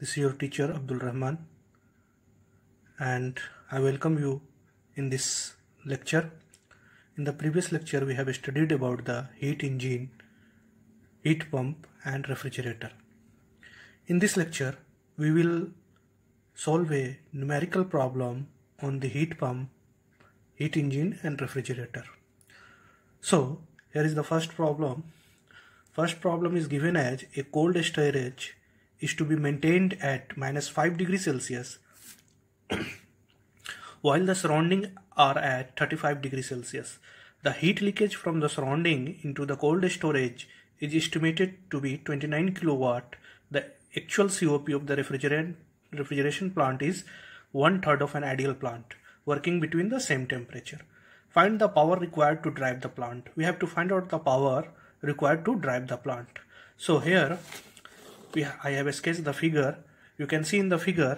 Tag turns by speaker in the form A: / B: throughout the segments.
A: This is your teacher Abdul Rahman, and I welcome you in this lecture. In the previous lecture we have studied about the heat engine, heat pump and refrigerator. In this lecture we will solve a numerical problem on the heat pump, heat engine and refrigerator. So here is the first problem. First problem is given as a cold storage is to be maintained at -5 degrees Celsius while the surrounding are at 35 degrees Celsius. The heat leakage from the surrounding into the cold storage is estimated to be 29 kilowatt. The actual COP of the refrigeration plant is 1/3 of an ideal plant working between the same temperature. Find the power required to drive the plant. We have to find out the power required to drive the plant. So here I have sketched the figure. You can see in the figure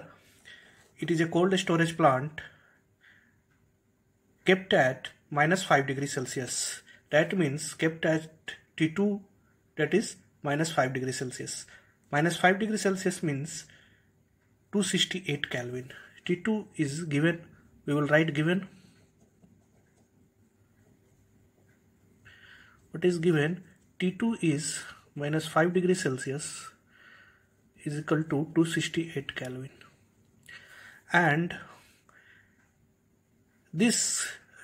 A: it is a cold storage plant kept at -5 degrees Celsius. That means kept at T2, that is -5 degrees Celsius. -5 degrees Celsius means 268 Kelvin. T2 is given, we will write given. What is given? T2 is -5 degrees Celsius is equal to 268 Kelvin. And this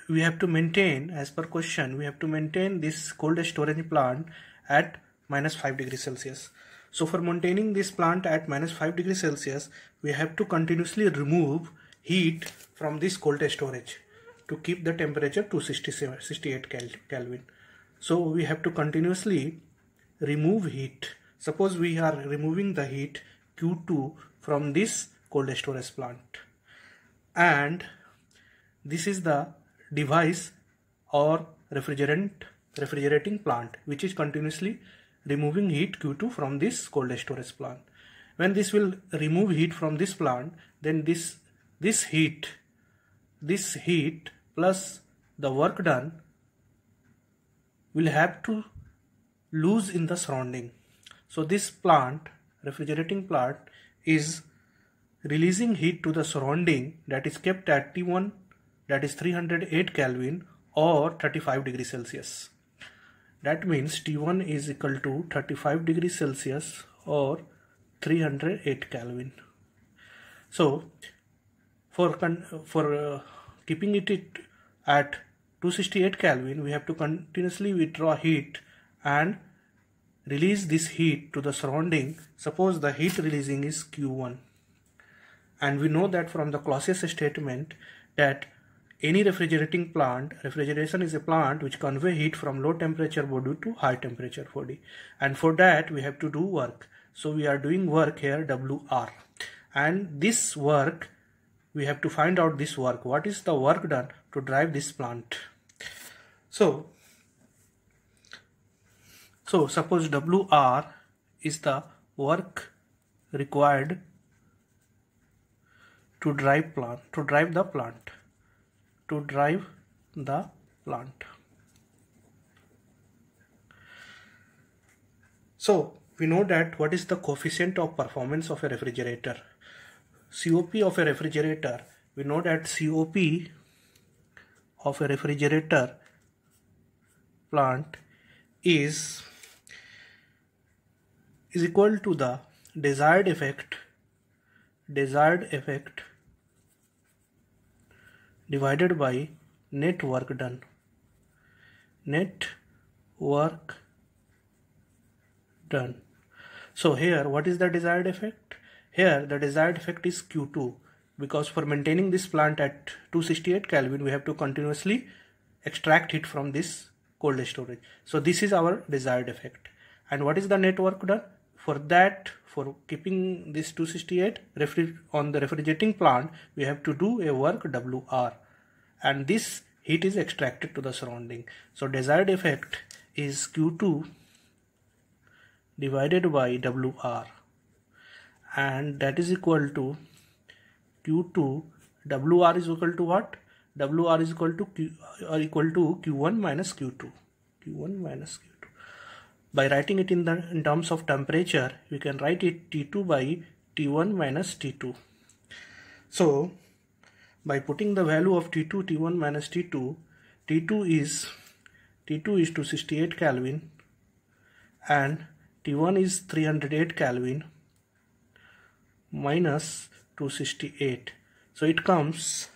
A: we have to maintain, as per question, we have to maintain this cold storage plant at -5 degrees Celsius. So for maintaining this plant at -5 degrees Celsius, we have to continuously remove heat from this cold storage to keep the temperature to 68 Kelvin. So we have to continuously remove heat. Suppose we are removing the heat Q2 from this cold storage plant, and this is the device or refrigerating plant which is continuously removing heat Q2 from this cold storage plant. When this will remove heat from this plant, then this heat plus the work done will have to lose in the surrounding. So this plant, refrigerating plant, is releasing heat to the surrounding that is kept at T1, that is 308 Kelvin or 35 degrees Celsius. That means T1 is equal to 35 degrees Celsius or 308 Kelvin. So for keeping it at 268 Kelvin, we have to continuously withdraw heat and release this heat to the surrounding. Suppose the heat releasing is Q1, and we know that from the Clausius statement that any refrigerating plant, refrigeration is a plant which convey heat from low temperature body to high temperature body, and for that we have to do work. So we are doing work here, WR, and this work we have to find out this work. What is the work done to drive this plant? So suppose WR is the work required to drive the plant. So we know that what is the coefficient of performance of a refrigerator. COP of a refrigerator, we know that COP of a refrigerator plant is equal to the desired effect divided by net work done. So here what is the desired effect? Here the desired effect is Q2, because for maintaining this plant at 268 Kelvin we have to continuously extract heat from this cold storage. So this is our desired effect. And what is the net work done? For that, for keeping this 268 on the refrigerating plant, we have to do a work WR, and this heat is extracted to the surrounding. So desired effect is Q2 divided by WR, and that is equal to Q2. WR is equal to what? WR is equal to Q1 minus Q2. By writing it in terms of temperature, we can write it T2 by T1 minus T2. So by putting the value of T2, T1 minus T2, T2 is 268 Kelvin and T1 is 308 Kelvin minus 268. So it comes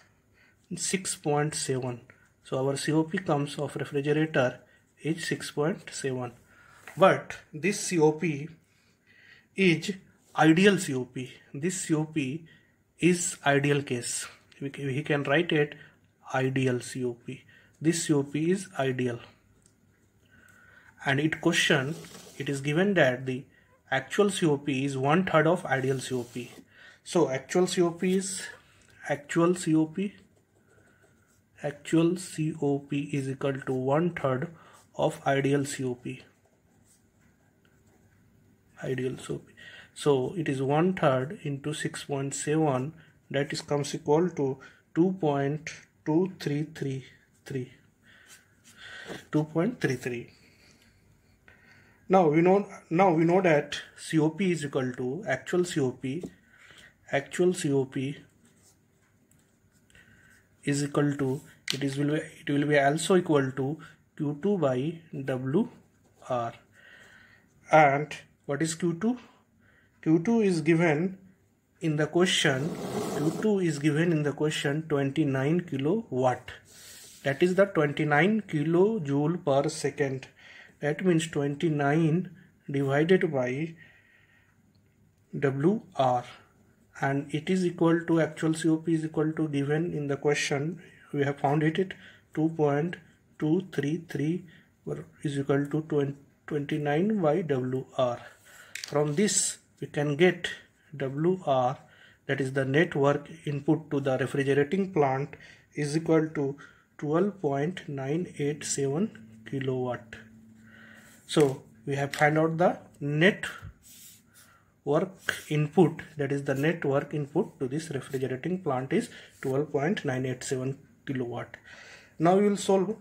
A: 6.7. So our COP comes of refrigerator is 6.7. But this COP is ideal COP. This COP is ideal case. We can write it ideal COP. This COP is ideal. And it is given that the actual COP is 1/3 of ideal COP. So actual COP is equal to 1/3 of ideal COP. So it is 1/3 into 6.7, that is comes equal to 2.33. Now we know that COP is equal to actual COP is equal to, it will be also equal to Q2 by WR. And what is Q2? Q2 is given in the question. Q2 is given in the question 29 kilowatt. That is the 29 kilojoule per second. That means 29 divided by WR, and it is equal to actual COP is equal to, given in the question we have found it 2.233 is equal to 29 by WR. From this we can get WR, that is the net work input to the refrigerating plant, is equal to 12.987 kilowatt. So we have found out the net work input, that is the net work input to this refrigerating plant is 12.987 kilowatt. Now we will solve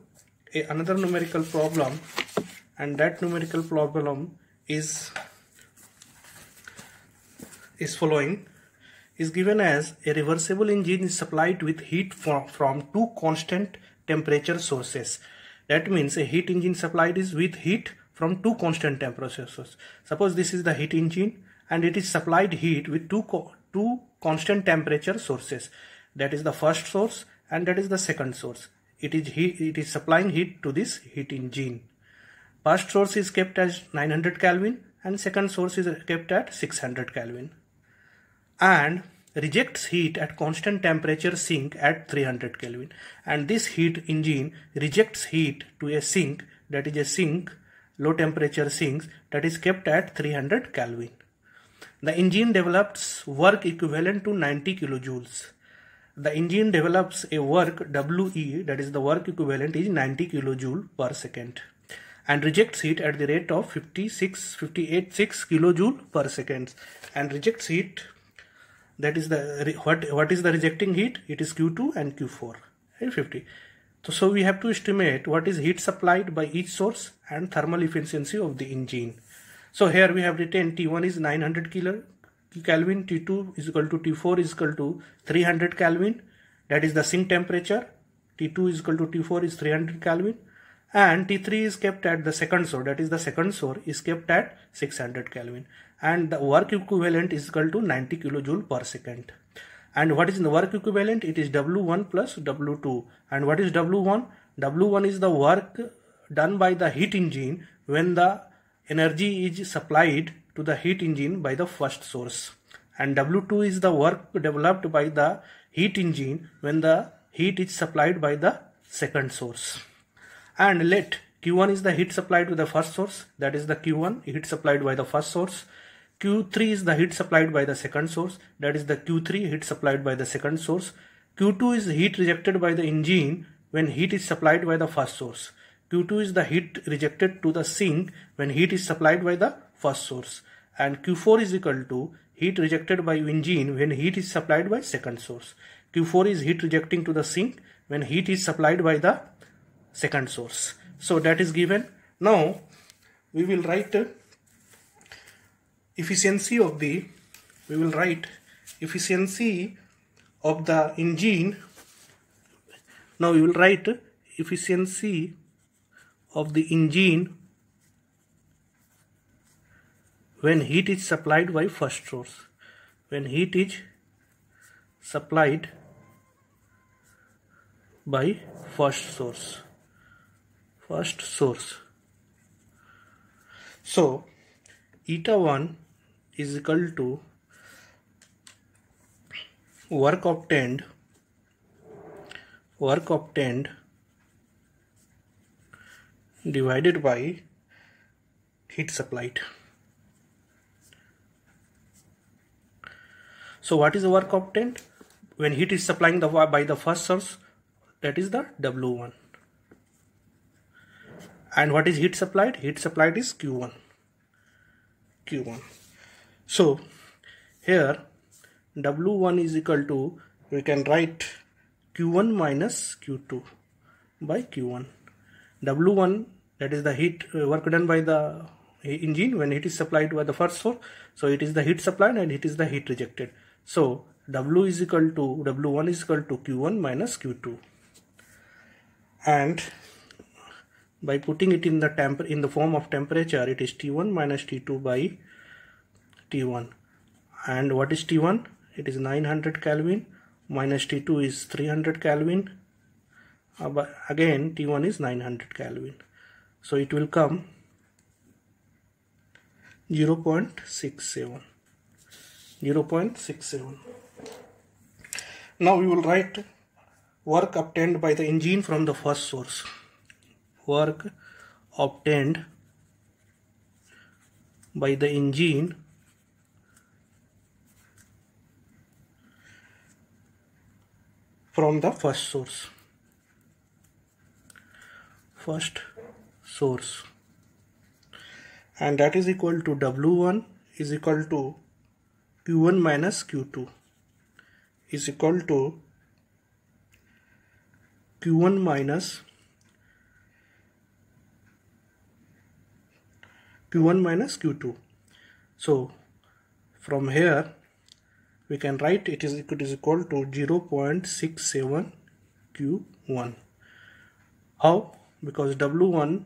A: another numerical problem, and that numerical problem is following. Is given as a reversible engine is supplied with heat from two constant temperature sources. That means a heat engine supplied is with heat from two constant temperature sources. Suppose this is the heat engine and it is supplied heat with two constant temperature sources. That is the first source and that is the second source. It is supplying heat to this heat engine. First source is kept as 900 Kelvin and second source is kept at 600 Kelvin. And rejects heat at constant temperature sink at 300 Kelvin. And this heat engine rejects heat to a sink, that is a sink, low temperature sinks, that is kept at 300 Kelvin. The engine develops work equivalent to 90 kilojoules. The engine develops a work WE, that is the work equivalent is 90 kilojoule per second, and rejects heat at the rate of 58.6 kilojoule per second, and rejects heat, that is the what is the rejecting heat? It is Q2 and Q4 and 50. So we have to estimate what is heat supplied by each source and thermal efficiency of the engine. So here we have written T1 is 900 Kelvin, T2 is equal to T4 is equal to 300 Kelvin, that is the sink temperature. T2 is equal to T4 is 300 Kelvin, and T3 is kept at the second source, that is the second source is kept at 600 Kelvin, and the work equivalent is equal to 90 kilojoule per second. And what is the work equivalent? It is W1 plus W2. And what is W1? W1 is the work done by the heat engine when the energy is supplied to the heat engine by the first source, and W2 is the work developed by the heat engine when the heat is supplied by the second source. And let Q1 is the heat supplied to the first source, that is the Q1 heat supplied by the first source. Q3 is the heat supplied by the second source, that is the Q3 heat supplied by the second source. Q2 is heat rejected by the engine when heat is supplied by the first source. Q2 is the heat rejected to the sink when heat is supplied by the first source. And Q4 is equal to heat rejected by engine when heat is supplied by second source. Q4 is heat rejecting to the sink when heat is supplied by the second source. So that is given. Now we will write efficiency of the we will write efficiency of the engine. Now we will write efficiency of the engine when heat is supplied by first source. When heat is supplied by first source. So eta 1 is equal to work obtained divided by heat supplied. So what is the work obtained when heat is supplying by the first source? That is the W1. And what is heat supplied? Heat supplied is Q1. So here W1 is equal to, we can write Q1 minus Q2 by Q1. W1, that is the heat work done by the engine when heat is supplied by the first source. So it is the heat supplied and it is the heat rejected. So W1 is equal to Q1 minus Q2. And by putting it in the form of temperature, it is T1 minus T2 by T1. And what is T1? It is 900 Kelvin minus T2 is 300 Kelvin. But again T1 is 900 Kelvin. So it will come 0.67. Now we will write work obtained by the engine from the first source. Work obtained by the engine from the first source, and that is equal to W1 is equal to Q1 minus Q2 is equal to Q1 minus Q2. So from here we can write it is equal to 0.67 Q1. How? Because W1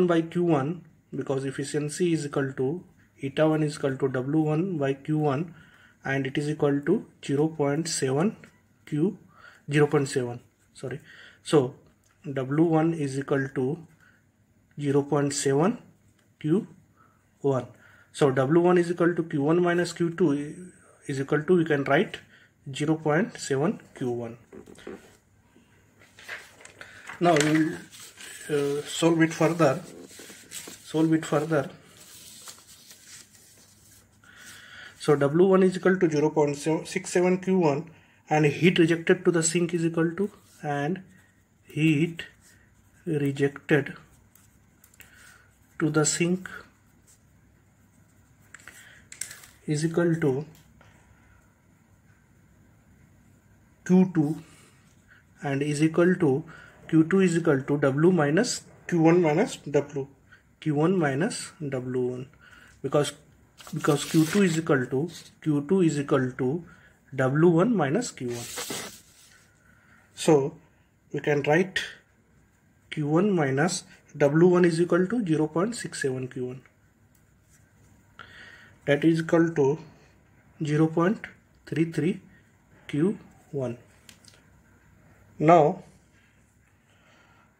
A: by Q1, because efficiency is equal to eta 1 is equal to W1 by Q1, and it is equal to 0.7. So W1 is equal to 0.7 Q1. So W1 is equal to Q1 minus Q2 is equal to, we can write 0.7 Q1. Now we will solve it further. So W1 is equal to 0.67 Q1, and heat rejected to the sink is equal to, and heat rejected to the sink is equal to Q2, and is equal to Q2 is equal to W minus Q1 minus W, because Q2 is equal to W1 minus Q1. So we can write Q1 minus W1 is equal to 0.67 Q1. That is equal to 0.33 Q1.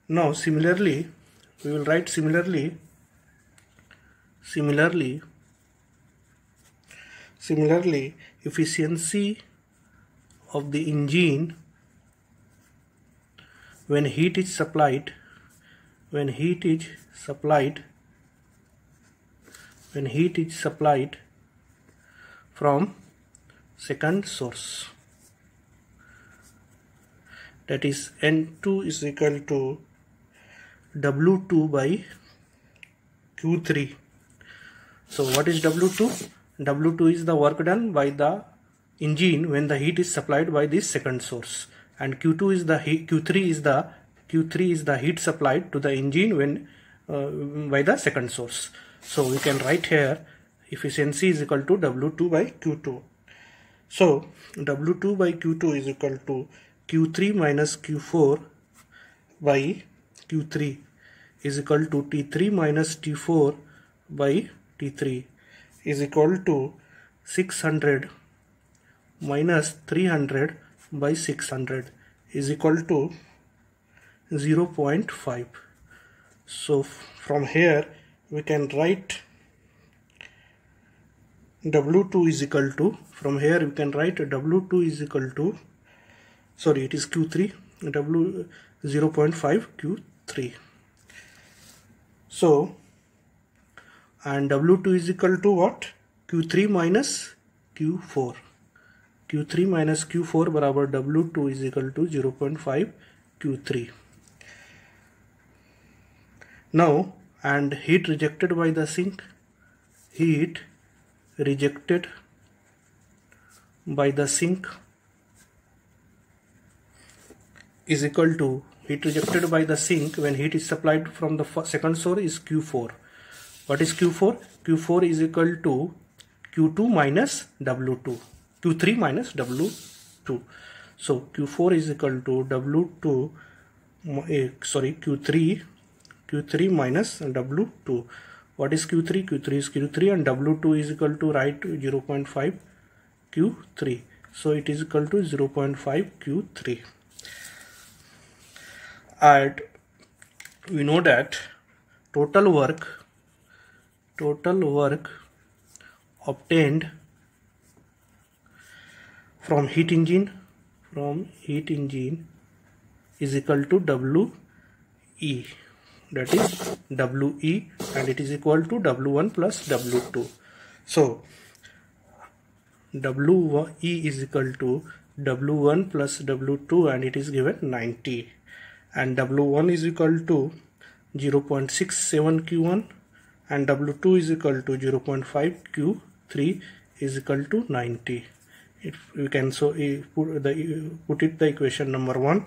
A: Now similarly we will write similarly efficiency of the engine when heat is supplied from second source, that is N2 is equal to W2 by Q3. So what is W2? W2 is the work done by the engine when the heat is supplied by this second source, and Q2 is the heat, Q3 is the heat supplied to the engine when by the second source. So we can write here efficiency is equal to W2 by Q2. So W2 by Q2 is equal to Q3 minus Q4 by Q3 is equal to T3 minus T4 by T3 is equal to 600 minus 300 by 600 is equal to 0.5. So from here we can write W2 is equal to, from here we can write W2 is equal to, sorry, it is Q3, W 0.5 Q3. So, and W2 is equal to what? Q3 minus Q4. Q3 minus Q4 बराबर W2 is equal to 0.5 Q3. Now, and heat rejected by the sink, heat rejected by the sink is equal to, heat rejected by the sink when heat is supplied from the second source is Q4. What is Q4? Q4 is equal to Q2 minus W2, Q3 minus W2. So Q4 is equal to W2, Q3 minus W2. What is Q3? Q3 is Q3 and W2 is equal to, right, 0.5 Q3. So it is equal to 0.5 Q3. And we know that total work obtained from heat engine is equal to WE, that is WE, and it is equal to W1 plus W2. So WE is equal to W1 plus W2 and it is given 90, and W1 is equal to 0.67 Q1 and W2 is equal to 0.5 Q3 is equal to 90. If we can put it the equation number 1,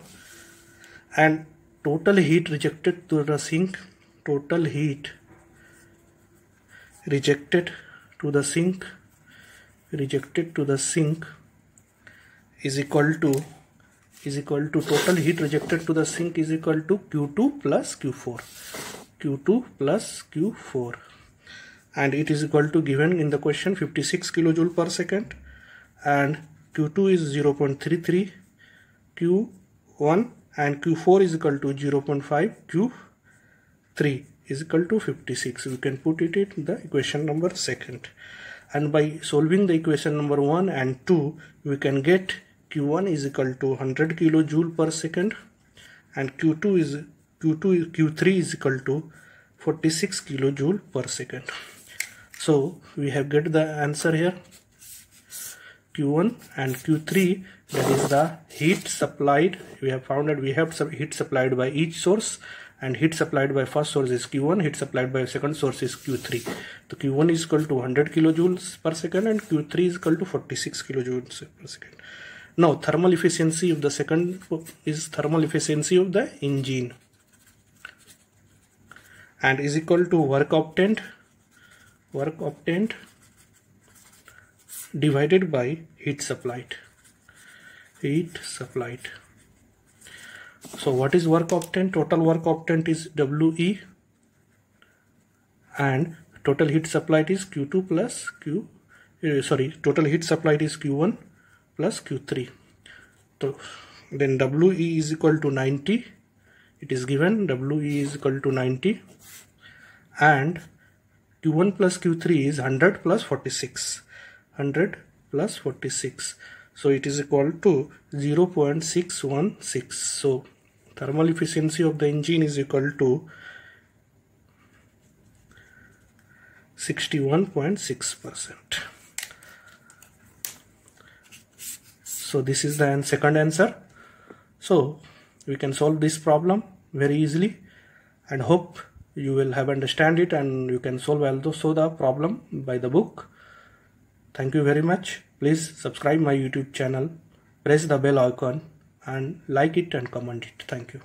A: and total heat rejected to the sink, total heat rejected to the sink is equal to total heat rejected to the sink is equal to Q2 plus Q4, and it is equal to, given in the question, 56 kilojoule per second, and Q2 is 0.33 Q1 and Q4 is equal to 0.5 Q3 is equal to 56. We can put it in the equation number 2, and by solving the equation number 1 and 2 we can get Q1 is equal to 100 kilojoule per second and Q3 is equal to 46 kilojoule per second. So we have get the answer here, Q1 and Q3, that is the heat supplied. We have found that we have some heat supplied by each source, and heat supplied by first source is Q1, heat supplied by second source is Q3. So Q1 is equal to 100 kilojoules per second and Q3 is equal to 46 kilojoules per second. Now thermal efficiency of the second is thermal efficiency of the engine, and is equal to work obtained divided by heat supplied. So what is work obtained? Total work obtained is WE and total heat supplied is Q2 plus total heat supplied is Q1 plus Q3. So then WE is equal to 90. It is given WE is equal to 90, and Q1 plus Q3 is 100 plus 46. 100 plus 46. So it is equal to 0.616. So thermal efficiency of the engine is equal to 61.6%. So this is the second answer. So we can solve this problem very easily, and hope you will have understand it and you can solve also the problem by the book. Thank you very much. Please subscribe my YouTube channel, press the bell icon and like it and comment it. Thank you.